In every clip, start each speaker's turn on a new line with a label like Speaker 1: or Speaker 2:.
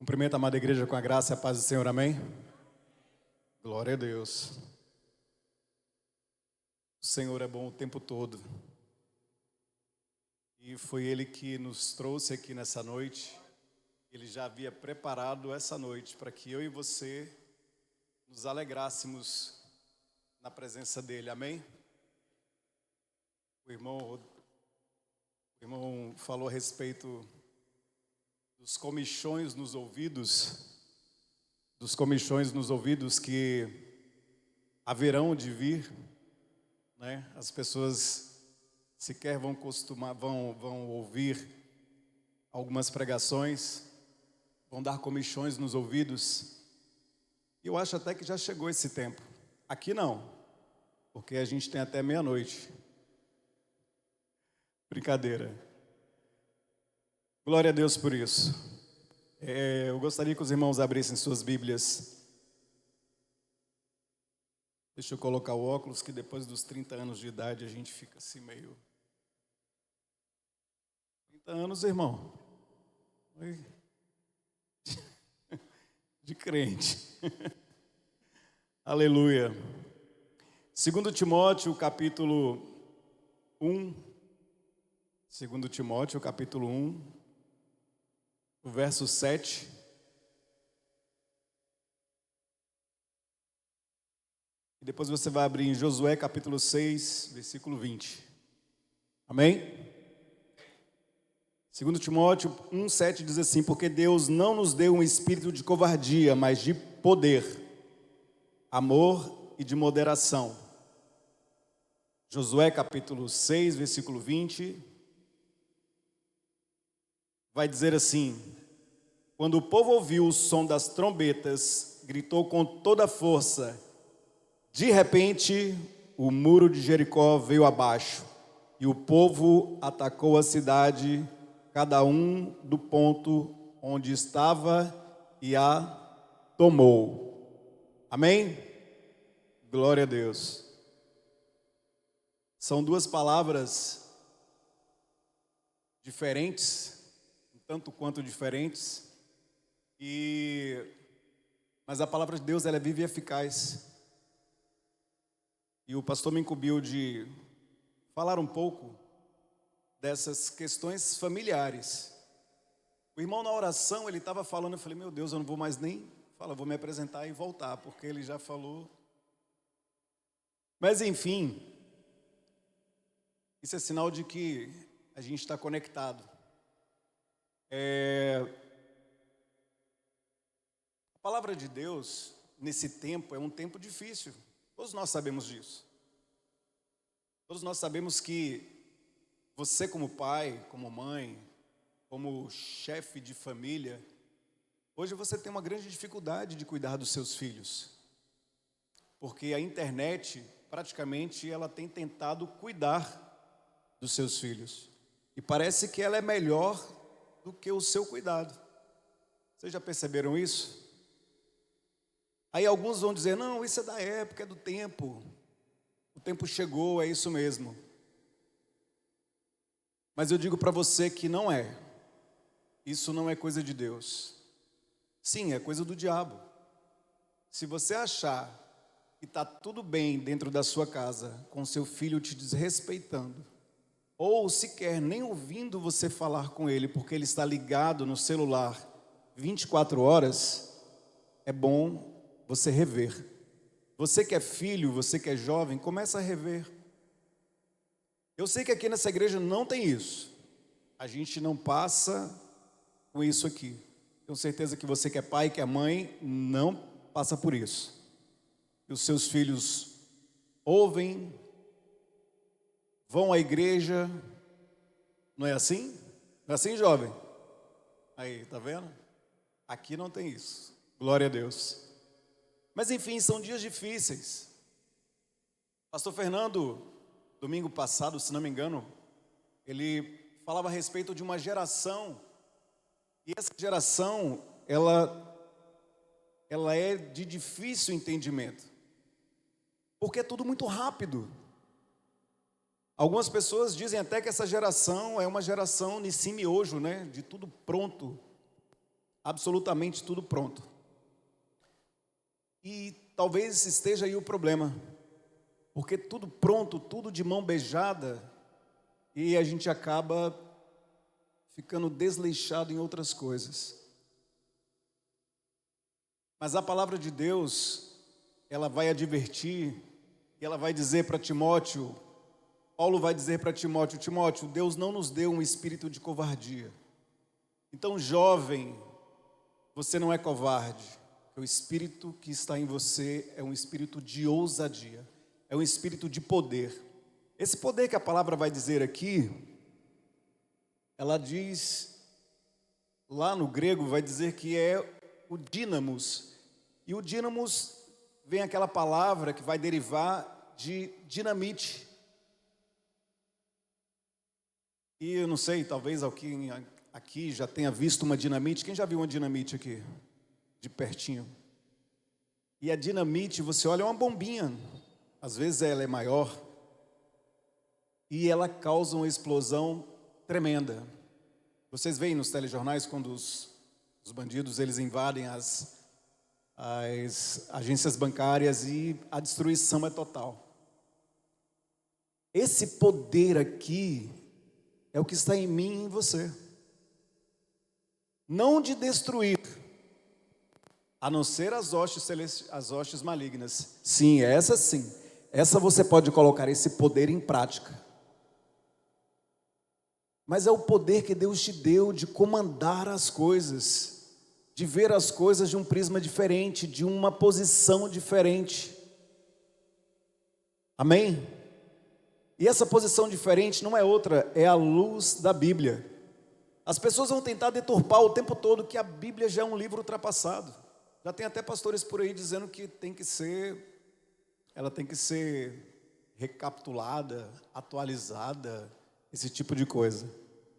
Speaker 1: Cumprimento a amada igreja com a graça e a paz do Senhor, amém? Glória a Deus. O Senhor é bom o tempo todo. E foi Ele que nos trouxe aqui nessa noite. Ele já havia preparado essa noite para que eu e você nos alegrássemos na presença dEle, amém? O irmão falou a respeito dos comichões nos ouvidos, que haverão de vir, né? As pessoas sequer vão ouvir algumas pregações, vão dar comichões nos ouvidos. E eu acho até que já chegou esse tempo. Aqui não, porque a gente tem até meia-noite. Brincadeira. Glória a Deus por isso. Eu gostaria que os irmãos abrissem suas Bíblias. Deixa eu colocar o óculos, que depois dos 30 anos de idade a gente fica assim meio... 30 anos, irmão. Oi. De crente. Aleluia. 2 Timóteo, capítulo 1. 2 Timóteo, capítulo 1. O verso 7. E depois você vai abrir em Josué capítulo 6, versículo 20. Amém? 2 Timóteo 1, 7 diz assim: porque Deus não nos deu um espírito de covardia, mas de poder, amor e de moderação. Josué capítulo 6, versículo 20. Vai dizer assim: quando o povo ouviu o som das trombetas, gritou com toda a força. De repente, o muro de Jericó veio abaixo, e o povo atacou a cidade, cada um do ponto onde estava, e a tomou. Amém? Glória a Deus. São duas palavras diferentes, tanto quanto diferentes, mas a palavra de Deus, ela é viva e eficaz. E o pastor me incumbiu de falar um pouco dessas questões familiares. O irmão na oração, ele estava falando, eu falei, meu Deus, eu não vou mais nem falar, vou me apresentar e voltar, porque ele já falou. Mas enfim, isso é sinal de que a gente está conectado. A palavra de Deus, nesse tempo, é um tempo difícil. Todos nós sabemos disso. Todos nós sabemos que você, como pai, como mãe, como chefe de família, hoje você tem uma grande dificuldade de cuidar dos seus filhos. Porque a internet, praticamente, ela tem tentado cuidar dos seus filhos. E parece que ela é melhor do que o seu cuidado. Vocês já perceberam isso? Aí alguns vão dizer, não, isso é da época, é do tempo. O tempo chegou, é isso mesmo. Mas eu digo para você que não é. Isso não é coisa de Deus. Sim, é coisa do diabo. Se você achar que está tudo bem dentro da sua casa, com seu filho te desrespeitando, ou sequer nem ouvindo você falar com ele, porque ele está ligado no celular 24 horas, é bom você rever. Você que é filho, você que é jovem, começa a rever. Eu sei que aqui nessa igreja não tem isso. A gente não passa com isso aqui. Tenho certeza que você que é pai, que é mãe, não passa por isso. E os seus filhos ouvem, vão à igreja. Não é assim? Não é assim, jovem? Aí, tá vendo? Aqui não tem isso. Glória a Deus. Mas enfim, são dias difíceis. Pastor Fernando, domingo passado, se não me engano, ele falava a respeito de uma geração. E essa geração, ela é de difícil entendimento. Porque é tudo muito rápido. Algumas pessoas dizem até que essa geração é uma geração Nissim Miojo, né? De tudo pronto. absolutamente tudo pronto. E talvez esteja aí o problema, porque tudo pronto, tudo de mão beijada, e a gente acaba ficando desleixado em outras coisas. Mas a palavra de Deus, ela vai advertir, e ela vai dizer para Timóteo, Paulo vai dizer para Timóteo, Timóteo, Deus não nos deu um espírito de covardia. Então, jovem, você não é covarde. O espírito que está em você é um espírito de ousadia, é um espírito de poder. Esse poder que a palavra vai dizer aqui, ela diz, lá no grego vai dizer que é o dínamos. E o dínamos vem aquela palavra que vai derivar de dinamite. E eu não sei, talvez alguém aqui já tenha visto uma dinamite. Quem já viu uma dinamite aqui? De pertinho. E a dinamite, você olha, é uma bombinha. Às vezes ela é maior. E ela causa uma explosão tremenda. Vocês veem nos telejornais quando os bandidos eles invadem as agências bancárias e a destruição é total. Esse poder aqui é o que está em mim e em você. Não de destruir, a não ser as hostes malignas. Sim, essa você pode colocar esse poder em prática. Mas é o poder que Deus te deu de comandar as coisas, de ver as coisas de um prisma diferente, de uma posição diferente. Amém? E essa posição diferente não é outra, é a luz da Bíblia. As pessoas vão tentar deturpar o tempo todo que a Bíblia já é um livro ultrapassado. Já tem até pastores por aí dizendo que ela tem que ser recapitulada, atualizada, esse tipo de coisa.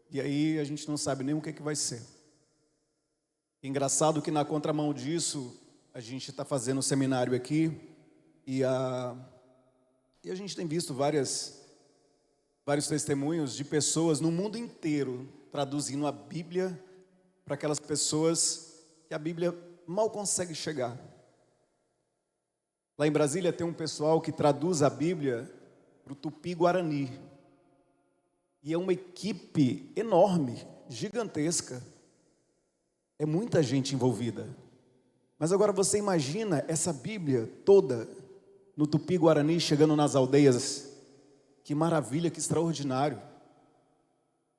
Speaker 1: E aí a gente não sabe nem o que vai ser. Engraçado que na contramão disso, a gente está fazendo um seminário aqui e a gente tem visto vários testemunhos de pessoas no mundo inteiro traduzindo a Bíblia para aquelas pessoas que a Bíblia mal consegue chegar. Lá em Brasília tem um pessoal que traduz a Bíblia para o Tupi-Guarani. E é uma equipe enorme, gigantesca. É muita gente envolvida. Mas agora você imagina essa Bíblia toda no Tupi-Guarani chegando nas aldeias. Que maravilha, que extraordinário.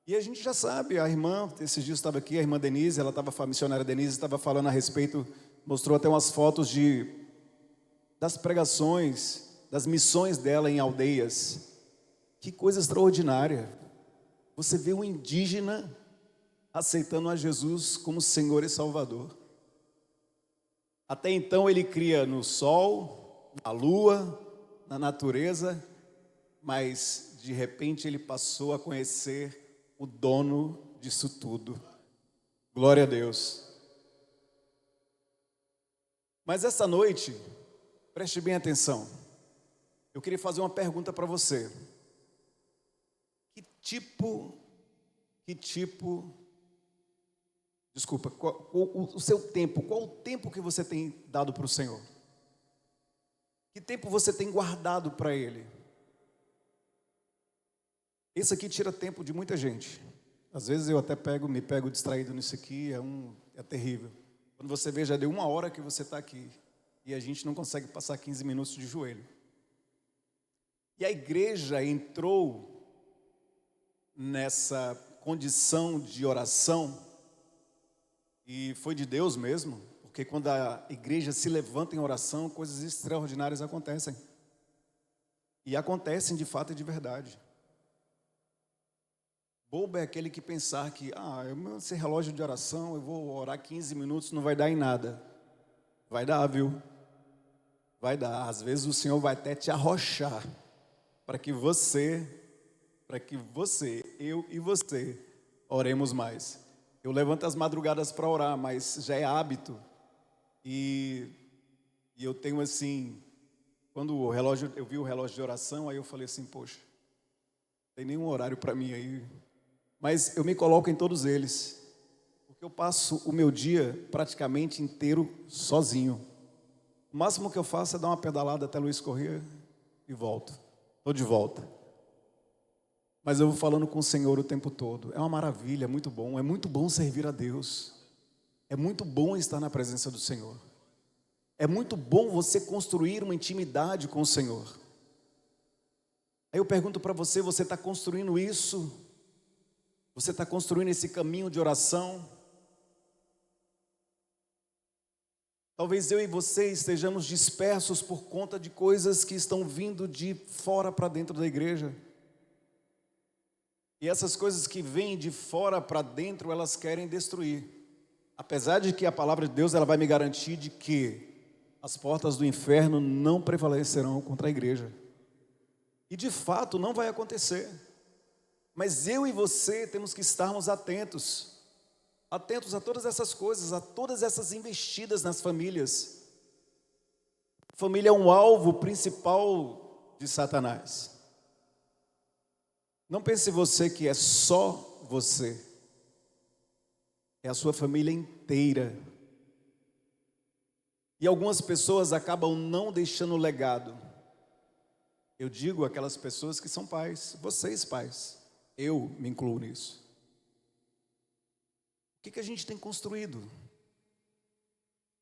Speaker 1: E a gente já sabe, a irmã, esses dias estava aqui, a irmã Denise, a missionária Denise, estava falando a respeito, mostrou até umas fotos das pregações, das missões dela em aldeias. Que coisa extraordinária. Você vê um indígena aceitando a Jesus como Senhor e Salvador. Até então ele cria no sol, na lua, na natureza, mas de repente ele passou a conhecer o dono disso tudo. Glória a Deus. Mas essa noite, preste bem atenção. Eu queria fazer uma pergunta para você. Desculpa, o seu tempo, qual o tempo que você tem dado para o Senhor? Que tempo você tem guardado para Ele? Isso aqui tira tempo de muita gente. Às vezes eu até me pego distraído nisso aqui, é terrível. Quando você vê, já deu 1 hora que você está aqui e a gente não consegue passar 15 minutos de joelho. E a igreja entrou nessa condição de oração e foi de Deus mesmo, porque quando a igreja se levanta em oração, coisas extraordinárias acontecem. E acontecem de fato e de verdade. Bobo é aquele que pensar que, esse relógio de oração, eu vou orar 15 minutos, não vai dar em nada. Vai dar, viu? Vai dar. Às vezes o Senhor vai até te arrochar para que eu e você, oremos mais. Eu levanto as madrugadas para orar, mas já é hábito. E eu tenho assim, quando eu vi o relógio de oração, aí eu falei assim, poxa, não tem nenhum horário para mim aí. Mas eu me coloco em todos eles, porque eu passo o meu dia praticamente inteiro sozinho. O máximo que eu faço é dar uma pedalada até Luiz Corrêa e volto. Estou de volta. Mas eu vou falando com o Senhor o tempo todo. É uma maravilha, é muito bom servir a Deus. É muito bom estar na presença do Senhor. É muito bom você construir uma intimidade com o Senhor. Aí eu pergunto para você, você está construindo isso? Você está construindo esse caminho de oração? Talvez eu e você estejamos dispersos por conta de coisas que estão vindo de fora para dentro da igreja. E essas coisas que vêm de fora para dentro, elas querem destruir. Apesar de que a palavra de Deus ela vai me garantir de que as portas do inferno não prevalecerão contra a igreja. E de fato não vai acontecer. Mas eu e você temos que estarmos atentos a todas essas coisas, a todas essas investidas nas famílias. Família é um alvo principal de Satanás. Não pense você que é só você. É a sua família inteira. E algumas pessoas acabam não deixando legado. Eu digo aquelas pessoas que são pais, vocês pais. Eu me incluo nisso. O que a gente tem construído?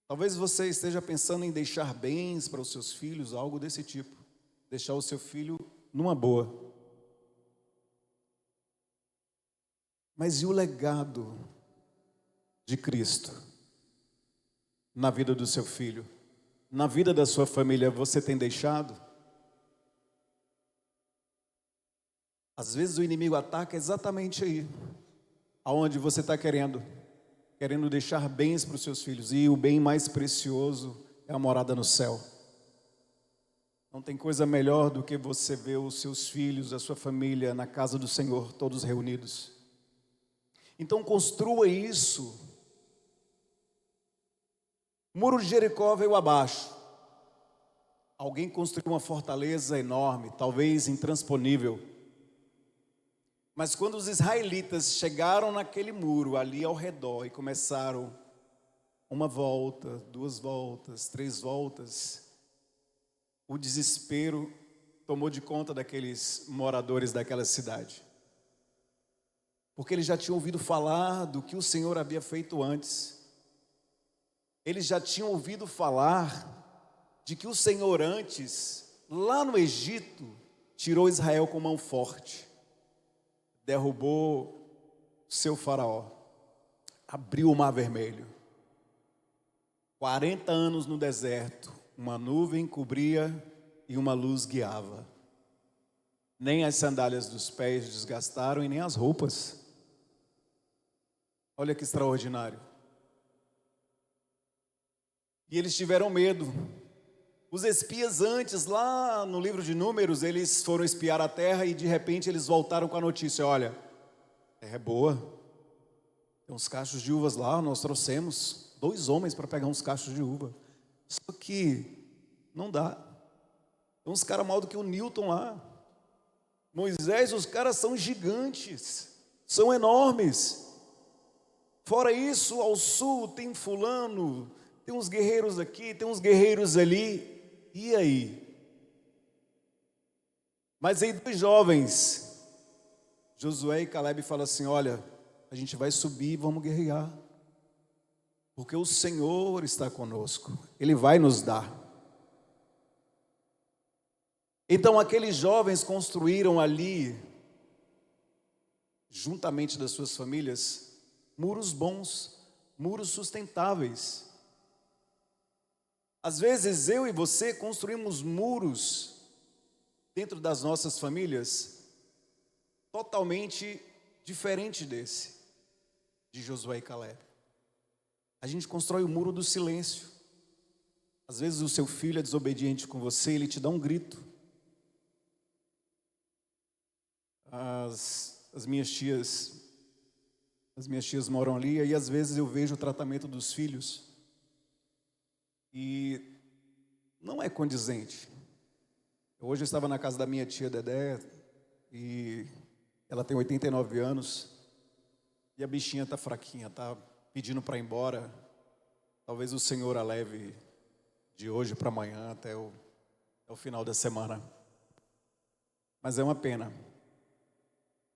Speaker 1: Talvez você esteja pensando em deixar bens para os seus filhos, algo desse tipo. Deixar o seu filho numa boa. Mas e o legado de Cristo na vida do seu filho? Na vida da sua família, você tem deixado? Às vezes o inimigo ataca exatamente aí, aonde você está querendo deixar bens para os seus filhos. E o bem mais precioso é a morada no céu. Não tem coisa melhor do que você ver os seus filhos, a sua família na casa do Senhor, todos reunidos. Então construa isso. O muro de Jericó veio abaixo. Alguém construiu uma fortaleza enorme, talvez intransponível. Mas quando os israelitas chegaram naquele muro ali ao redor e começaram uma volta, 2 voltas, 3 voltas, o desespero tomou de conta daqueles moradores daquela cidade. Porque eles já tinham ouvido falar do que o Senhor havia feito antes. Eles já tinham ouvido falar de que o Senhor antes, lá no Egito, tirou Israel com mão forte. Derrubou seu faraó, abriu o mar vermelho. 40 anos no deserto, uma nuvem cobria e uma luz guiava. Nem as sandálias dos pés desgastaram e nem as roupas. Olha que extraordinário. E eles tiveram medo. Os espias antes, lá no livro de Números, eles foram espiar a terra e de repente eles voltaram com a notícia: olha, a terra é boa, tem uns cachos de uvas lá, nós trouxemos 2 homens para pegar uns cachos de uva. Só que não dá. Tem uns caras mal do que o Newton lá. Moisés, os caras são gigantes, são enormes. Fora isso, ao sul tem fulano, tem uns guerreiros aqui, tem uns guerreiros ali. E aí? Mas aí 2 jovens, Josué e Caleb, falam assim: olha, a gente vai subir e vamos guerrear. Porque o Senhor está conosco, Ele vai nos dar. Então aqueles jovens construíram ali, juntamente das suas famílias, muros bons, muros sustentáveis. Às vezes eu e você construímos muros dentro das nossas famílias totalmente diferente desse, de Josué e Caleb. A gente constrói o muro do silêncio. Às vezes o seu filho é desobediente com você, ele te dá um grito. As minhas tias moram ali, e às vezes eu vejo o tratamento dos filhos e não é condizente. Hoje eu estava na casa da minha tia Dedé e ela tem 89 anos e a bichinha está fraquinha, está pedindo para ir embora. Talvez o Senhor a leve de hoje para amanhã até o final da semana. Mas é uma pena.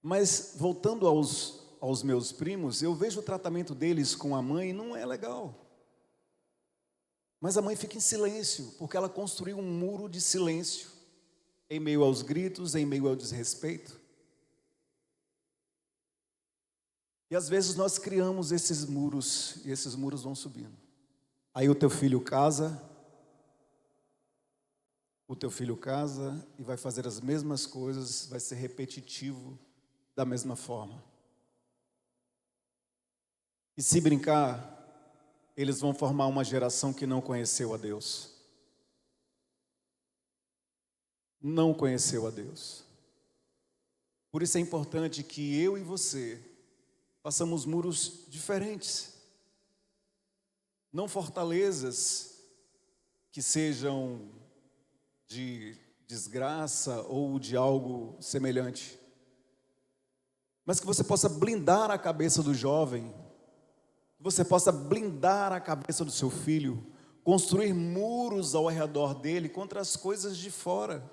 Speaker 1: Mas voltando aos meus primos, eu vejo o tratamento deles com a mãe, não é legal. Mas a mãe fica em silêncio, porque ela construiu um muro de silêncio, em meio aos gritos, em meio ao desrespeito. E às vezes nós criamos esses muros, e esses muros vão subindo. Aí o teu filho casa e vai fazer as mesmas coisas, vai ser repetitivo da mesma forma. E se brincar, eles vão formar uma geração que não conheceu a Deus. Não conheceu a Deus. Por isso é importante que eu e você façamos muros diferentes. Não fortalezas que sejam de desgraça ou de algo semelhante. Mas que você possa blindar a cabeça do jovem, que você possa blindar a cabeça do seu filho, construir muros ao redor dele contra as coisas de fora.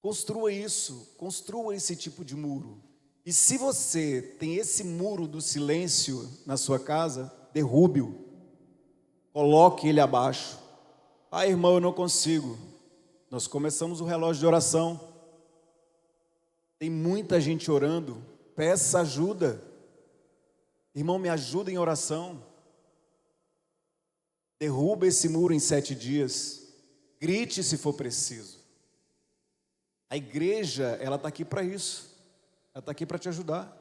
Speaker 1: Construa isso, construa esse tipo de muro. E se você tem esse muro do silêncio na sua casa, derrube-o, coloque ele abaixo. Ah, irmão, eu não consigo. Nós começamos o relógio de oração. Tem muita gente orando, peça ajuda. Irmão, me ajuda em oração. Derruba esse muro em 7 dias. Grite se for preciso. A igreja, ela está aqui para isso. Ela está aqui para te ajudar.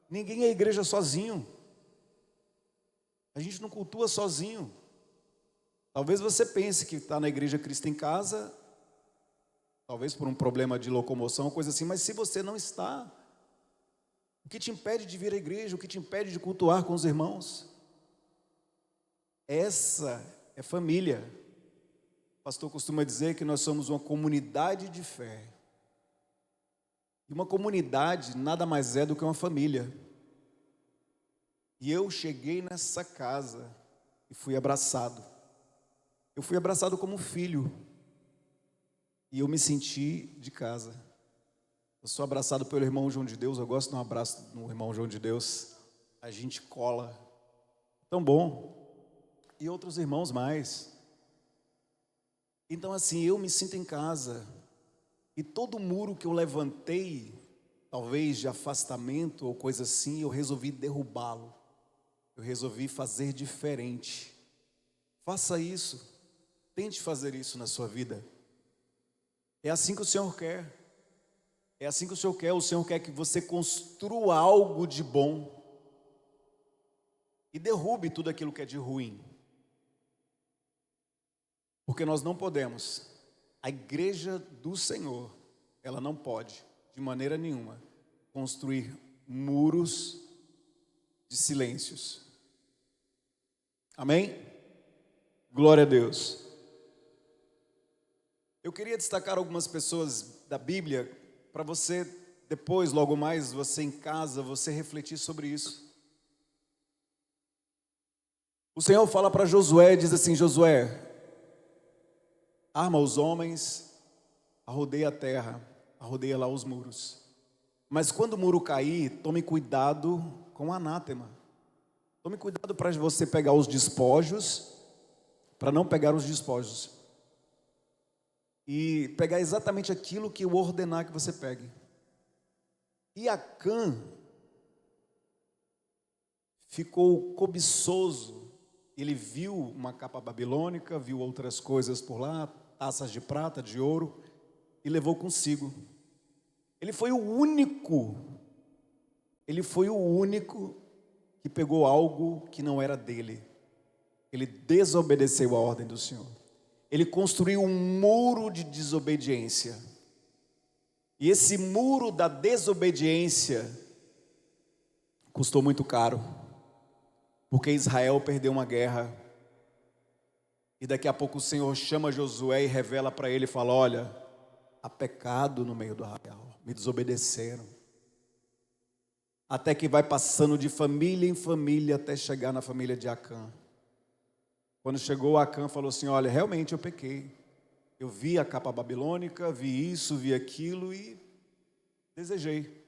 Speaker 1: Ninguém é igreja sozinho. A gente não cultua sozinho. Talvez você pense que está na igreja Cristo em Casa, talvez por um problema de locomoção, coisa assim, mas se você não está, o que te impede de vir à igreja, o que te impede de cultuar com os irmãos? Essa é família. O pastor costuma dizer que nós somos uma comunidade de fé. E uma comunidade nada mais é do que uma família. E eu cheguei nessa casa e fui abraçado. Eu fui abraçado como filho. E eu me senti de casa. Eu sou abraçado pelo irmão João de Deus. Eu gosto de um abraço no irmão João de Deus. A gente cola. Tão bom. E outros irmãos mais. Então assim, eu me sinto em casa. E todo muro que eu levantei, talvez de afastamento ou coisa assim, eu resolvi derrubá-lo. Eu resolvi fazer diferente. Faça isso. Tente fazer isso na sua vida. É assim que o Senhor quer. É assim que o Senhor quer. O Senhor quer que você construa algo de bom. E derrube tudo aquilo que é de ruim. Porque nós não podemos. A igreja do Senhor, ela não pode, de maneira nenhuma, construir muros de silêncios. Amém? Glória a Deus. Eu queria destacar algumas pessoas da Bíblia, para você, depois, logo mais, você em casa, você refletir sobre isso. O Senhor fala para Josué, diz assim: Josué, arma os homens, arrodeia a terra, arrodeia lá os muros. Mas quando o muro cair, tome cuidado com o anátema. Tome cuidado para você pegar os despojos, para não pegar os despojos. E pegar exatamente aquilo que eu ordenar que você pegue. E Acã ficou cobiçoso. Ele viu uma capa babilônica, viu outras coisas por lá, taças de prata, de ouro, e levou consigo. Ele foi o único que pegou algo que não era dele. Ele desobedeceu a ordem do Senhor. Ele construiu um muro de desobediência. E esse muro da desobediência custou muito caro. Porque Israel perdeu uma guerra. E daqui a pouco o Senhor chama Josué e revela para ele e fala: olha, há pecado no meio do arraial, me desobedeceram. até que vai passando de família em família até chegar na família de Acã. Quando chegou, Acã falou assim: olha, realmente eu pequei. Eu vi a capa babilônica, vi isso, vi aquilo e desejei.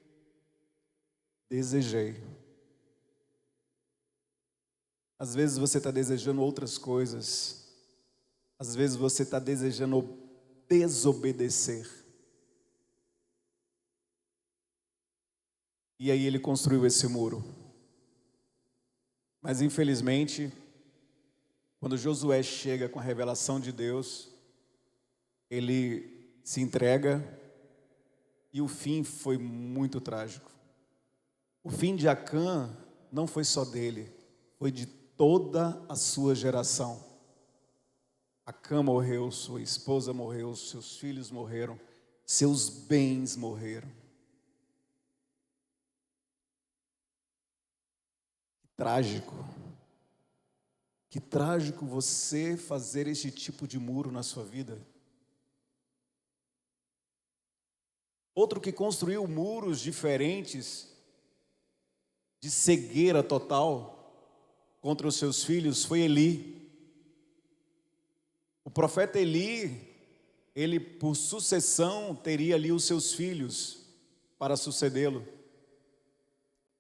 Speaker 1: Às vezes você está desejando outras coisas. Às vezes você está desejando desobedecer. E aí ele construiu esse muro. Mas infelizmente, quando Josué chega com a revelação de Deus, ele se entrega e o fim foi muito trágico. O fim de Acã não foi só dele, foi de toda a sua geração. Acã morreu, sua esposa morreu, seus filhos morreram, seus bens morreram. Trágico. Que trágico você fazer este tipo de muro na sua vida. Outro que construiu muros diferentes, de cegueira total, contra os seus filhos, foi Eli. O profeta Eli, ele por sucessão teria ali os seus filhos para sucedê-lo.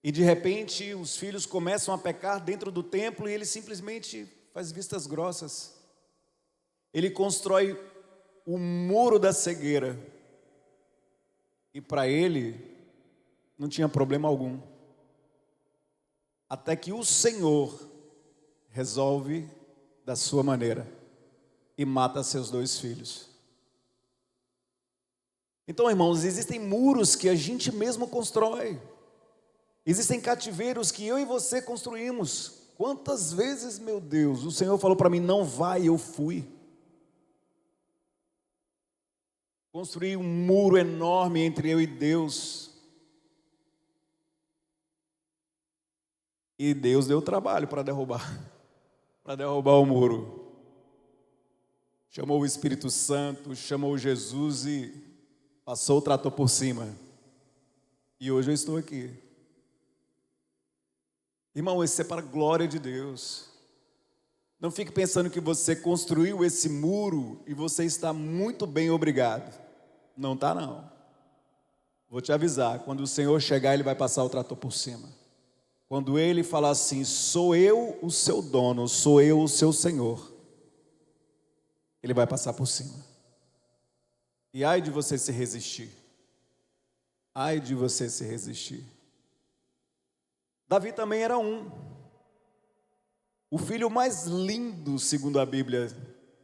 Speaker 1: E de repente os filhos começam a pecar dentro do templo e ele simplesmente faz vistas grossas. Ele constrói o muro da cegueira. E para ele não tinha problema algum. Até que o Senhor resolve da sua maneira e mata seus 2 filhos. Então, irmãos, existem muros que a gente mesmo constrói. Existem cativeiros que eu e você construímos. Quantas vezes, meu Deus, o Senhor falou para mim: não vai, eu fui. Construí um muro enorme entre eu e Deus. E Deus deu trabalho para derrubar o muro. Chamou o Espírito Santo, chamou Jesus e passou o trator por cima. E hoje eu estou aqui. Irmão, isso é para a glória de Deus. Não fique pensando que você construiu esse muro e você está muito bem, obrigado. Não está, não. Vou te avisar, quando o Senhor chegar, Ele vai passar o trator por cima. Quando Ele falar assim: sou eu o seu dono, sou eu o seu Senhor, Ele vai passar por cima. E ai de você se resistir. Ai de você se resistir. Davi também era o filho mais lindo, segundo a Bíblia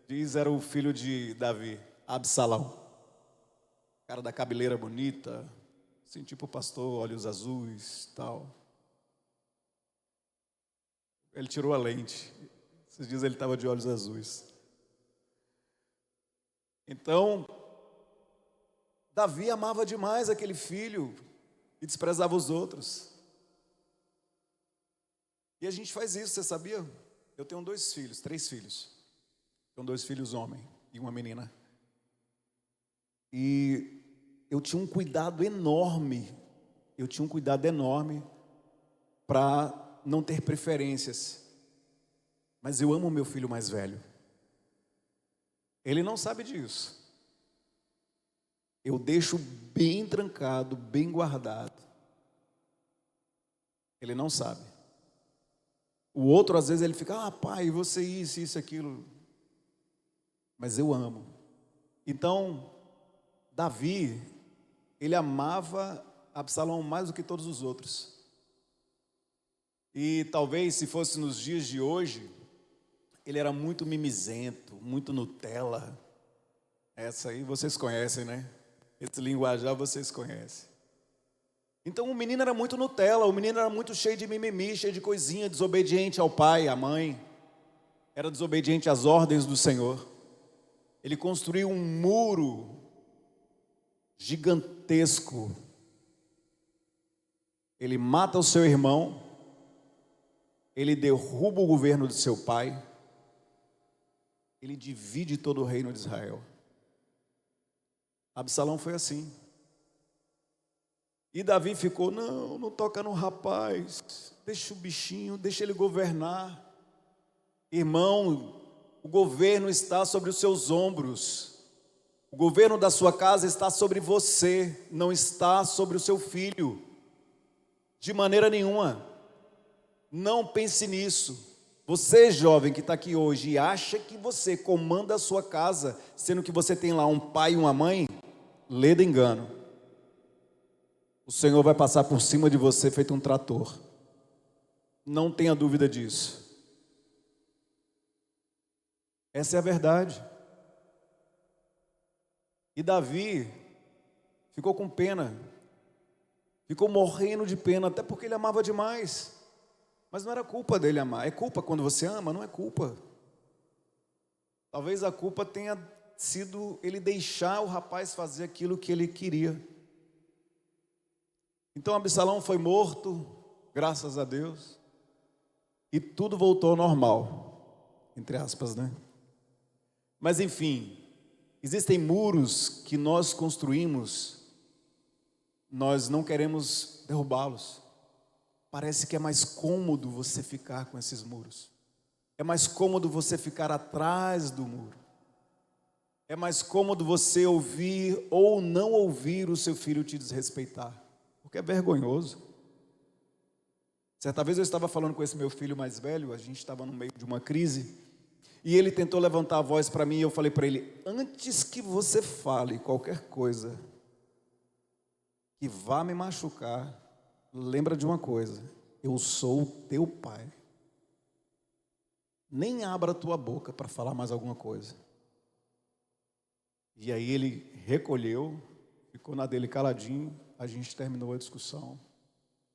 Speaker 1: diz, era o filho de Davi, Absalão. Cara da cabeleira bonita, assim, tipo pastor, olhos azuis, tal. Ele tirou a lente. Esses dias ele estava de olhos azuis. Então, Davi amava demais aquele filho e desprezava os outros. E a gente faz isso, você sabia? Eu tenho 3 filhos. Tenho 2 filhos homem e uma menina. E eu tinha um cuidado enorme. Para não ter preferências. Mas eu amo o meu filho mais velho. Ele não sabe disso. Eu deixo bem trancado, bem guardado. Ele não sabe. O outro, às vezes, ele fica: pai, você isso, aquilo. Mas eu amo. Então, Davi, ele amava Absalão mais do que todos os outros. E talvez, se fosse nos dias de hoje, ele era muito mimizento, muito Nutella. Essa aí vocês conhecem, né? Esse linguajar vocês conhecem. Então o menino era muito Nutella, o menino era muito cheio de mimimi, cheio de coisinha, desobediente ao pai, à mãe. Era desobediente às ordens do Senhor. Ele construiu um muro gigantesco. Ele mata o seu irmão. Ele derruba o governo de seu pai. Ele divide todo o reino de Israel. Absalão foi assim. E Davi ficou, não, não toca no rapaz, deixa o bichinho, deixa ele governar. Irmão, o governo está sobre os seus ombros. O governo da sua casa está sobre você, não está sobre o seu filho. De maneira nenhuma. Não pense nisso. Você, jovem que está aqui hoje e acha que você comanda a sua casa, sendo que você tem lá um pai e uma mãe, lê do engano. O Senhor vai passar por cima de você feito um trator. Não tenha dúvida disso. Essa é a verdade. E Davi ficou com pena, ficou morrendo de pena, até porque ele amava demais. Mas não era culpa dele amar. É culpa quando você ama? Não é culpa. Talvez a culpa tenha sido ele deixar o rapaz fazer aquilo que ele queria. Então Absalão foi morto, graças a Deus, e tudo voltou ao normal, entre aspas, né? Mas enfim, existem muros que nós construímos, nós não queremos derrubá-los. Parece que é mais cômodo você ficar com esses muros. É mais cômodo você ficar atrás do muro. É mais cômodo você ouvir ou não ouvir o seu filho te desrespeitar. Porque é vergonhoso. Certa vez eu estava falando com esse meu filho mais velho, a gente estava no meio de uma crise, e ele tentou levantar a voz para mim, e eu falei para ele, antes que você fale qualquer coisa que vá me machucar, lembra de uma coisa, eu sou o teu pai. Nem abra a tua boca para falar mais alguma coisa. E aí ele recolheu, ficou na dele caladinho, a gente terminou a discussão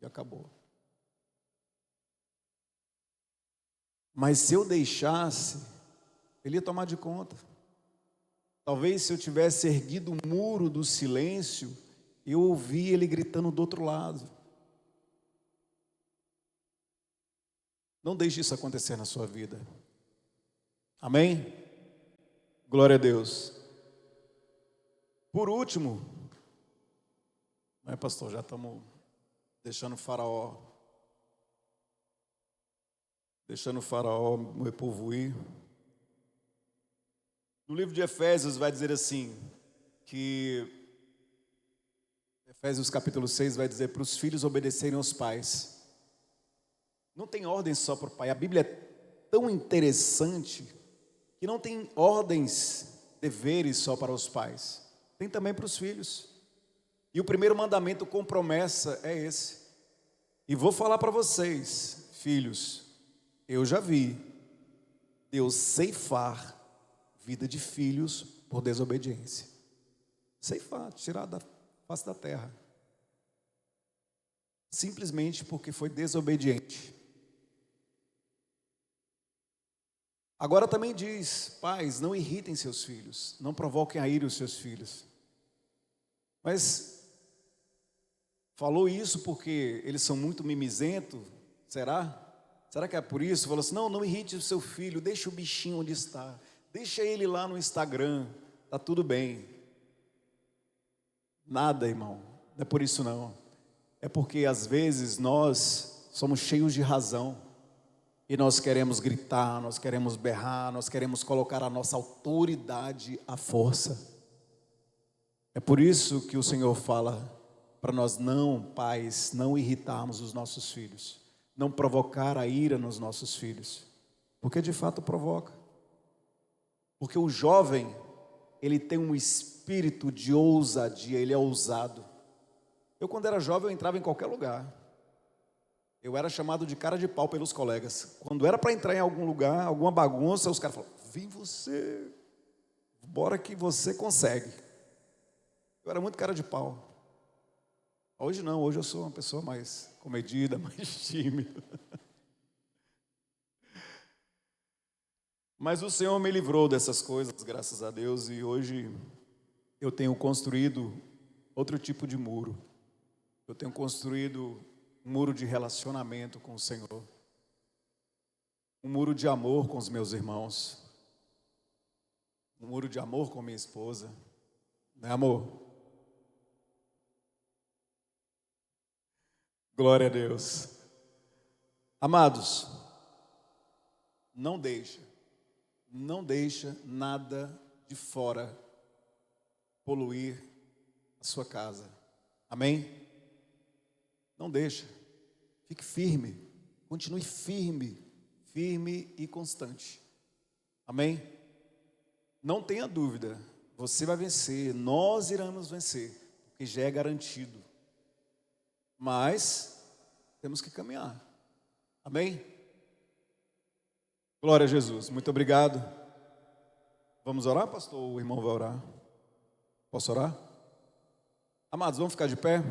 Speaker 1: e acabou. Mas se eu deixasse, ele ia tomar de conta. Talvez se eu tivesse erguido o muro do silêncio, eu ouvi ele gritando do outro lado. Não deixe isso acontecer na sua vida. Amém? Glória a Deus. Por último, não é, pastor? Já estamos deixando o faraó o povo ir. No livro de Efésios vai dizer assim, que Efésios capítulo 6 vai dizer para os filhos obedecerem aos pais. Não tem ordem só para o pai. A Bíblia é tão interessante que não tem ordens, deveres só para os pais. Tem também para os filhos. E o primeiro mandamento com promessa é esse. E vou falar para vocês, filhos, eu já vi Deus ceifar vida de filhos por desobediência. Ceifar, tirar da face da terra. Simplesmente porque foi desobediente. Agora também diz, pais, não irritem seus filhos, não provoquem a ira os seus filhos. Mas falou isso porque eles são muito mimizentos? Será? Será que é por isso? Falou assim, não irrite o seu filho, deixa o bichinho onde está. Deixa ele lá no Instagram, tá tudo bem. Nada, irmão, não é por isso não. É porque às vezes nós somos cheios de razão. E nós queremos gritar, nós queremos berrar, nós queremos colocar a nossa autoridade à força. É por isso que o Senhor fala para nós não, pais, não irritarmos os nossos filhos. Não provocar a ira nos nossos filhos. Porque de fato provoca. Porque o jovem, ele tem um espírito de ousadia, ele é ousado. Eu quando era jovem eu entrava em qualquer lugar. Eu era chamado de cara de pau pelos colegas. Quando era para entrar em algum lugar, alguma bagunça, os caras falavam, vem você, bora que você consegue. Eu era muito cara de pau. Hoje não, hoje eu sou uma pessoa mais comedida, mais tímida. Mas o Senhor me livrou dessas coisas, graças a Deus, e hoje eu tenho construído outro tipo de muro. Eu tenho construído um muro de relacionamento com o Senhor. Um muro de amor com os meus irmãos. Um muro de amor com minha esposa. Não é, amor? Glória a Deus. Amados, não deixa nada de fora poluir a sua casa. Amém? Não deixa. Fique firme. Continue firme e constante. Amém? Não tenha dúvida. Você vai vencer. Nós iremos vencer. Porque já é garantido. Mas temos que caminhar. Amém? Glória a Jesus. Muito obrigado. Vamos orar, pastor? O irmão vai orar. Posso orar? Amados, vamos ficar de pé?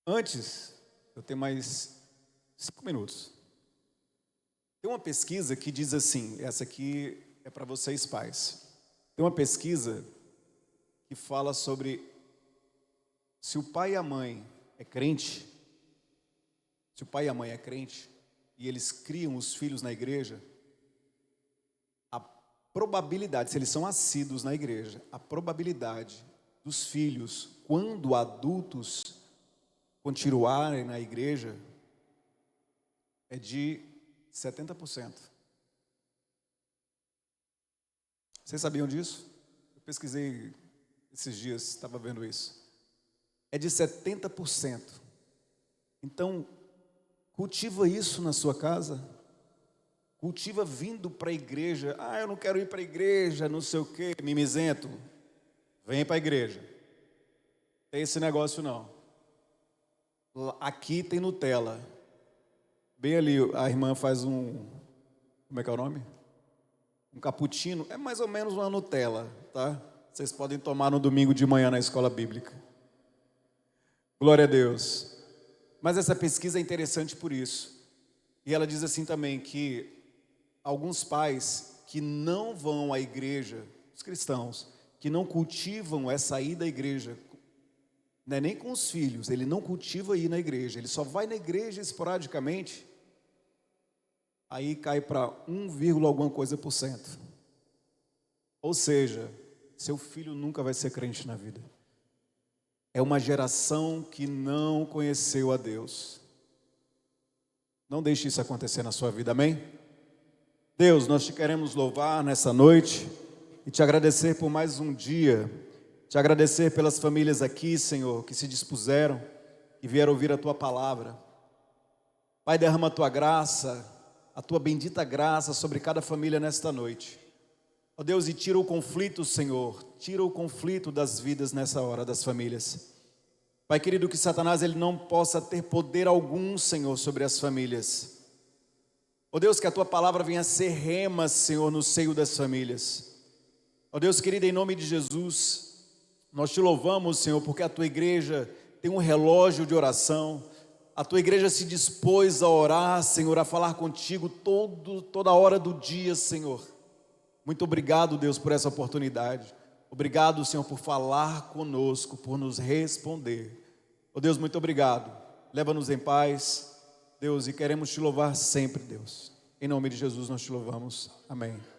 Speaker 1: Antes, eu tenho mais 5 minutos. Tem uma pesquisa que diz assim, essa aqui é para vocês pais. Tem uma pesquisa que fala sobre se o pai e a mãe é crente, e eles criam os filhos na igreja, a probabilidade, se eles são assíduos na igreja, a probabilidade dos filhos, quando adultos, continuarem na igreja, é de 70%. Vocês sabiam disso? Eu pesquisei esses dias, estava vendo isso. É de 70%. Então, cultiva isso na sua casa. Cultiva vindo para a igreja. Ah, eu não quero ir para a igreja, não sei o quê, mimizento. Vem para a igreja. Tem esse negócio não. Aqui tem Nutella. Bem ali, a irmã faz um... Como é que é o nome? Um cappuccino. É mais ou menos uma Nutella, tá? Vocês podem tomar no domingo de manhã na escola bíblica. Glória a Deus. Mas essa pesquisa é interessante por isso. E ela diz assim também que alguns pais que não vão à igreja, os cristãos, que não cultivam essa ida à igreja, não é nem com os filhos, ele não cultiva ir na igreja, ele só vai na igreja esporadicamente, aí cai para 1, alguma coisa por cento. Ou seja, seu filho nunca vai ser crente na vida. É uma geração que não conheceu a Deus. Não deixe isso acontecer na sua vida, amém? Deus, nós te queremos louvar nessa noite e te agradecer por mais um dia. Te agradecer pelas famílias aqui, Senhor, que se dispuseram e vieram ouvir a Tua palavra. Pai, derrama a Tua graça, a Tua bendita graça sobre cada família nesta noite. Ó Deus, e tira o conflito, Senhor, tira o conflito das vidas nessa hora, das famílias. Pai querido, que Satanás ele não possa ter poder algum, Senhor, sobre as famílias. Ó Deus, que a Tua palavra venha a ser rema, Senhor, no seio das famílias. Ó Deus querido, em nome de Jesus, nós te louvamos, Senhor, porque a Tua igreja tem um relógio de oração. A Tua igreja se dispôs a orar, Senhor, a falar contigo toda hora do dia, Senhor. Muito obrigado, Deus, por essa oportunidade. Obrigado, Senhor, por falar conosco, por nos responder. Ó Deus, muito obrigado. Leva-nos em paz, Deus, e queremos te louvar sempre, Deus. Em nome de Jesus nós te louvamos. Amém.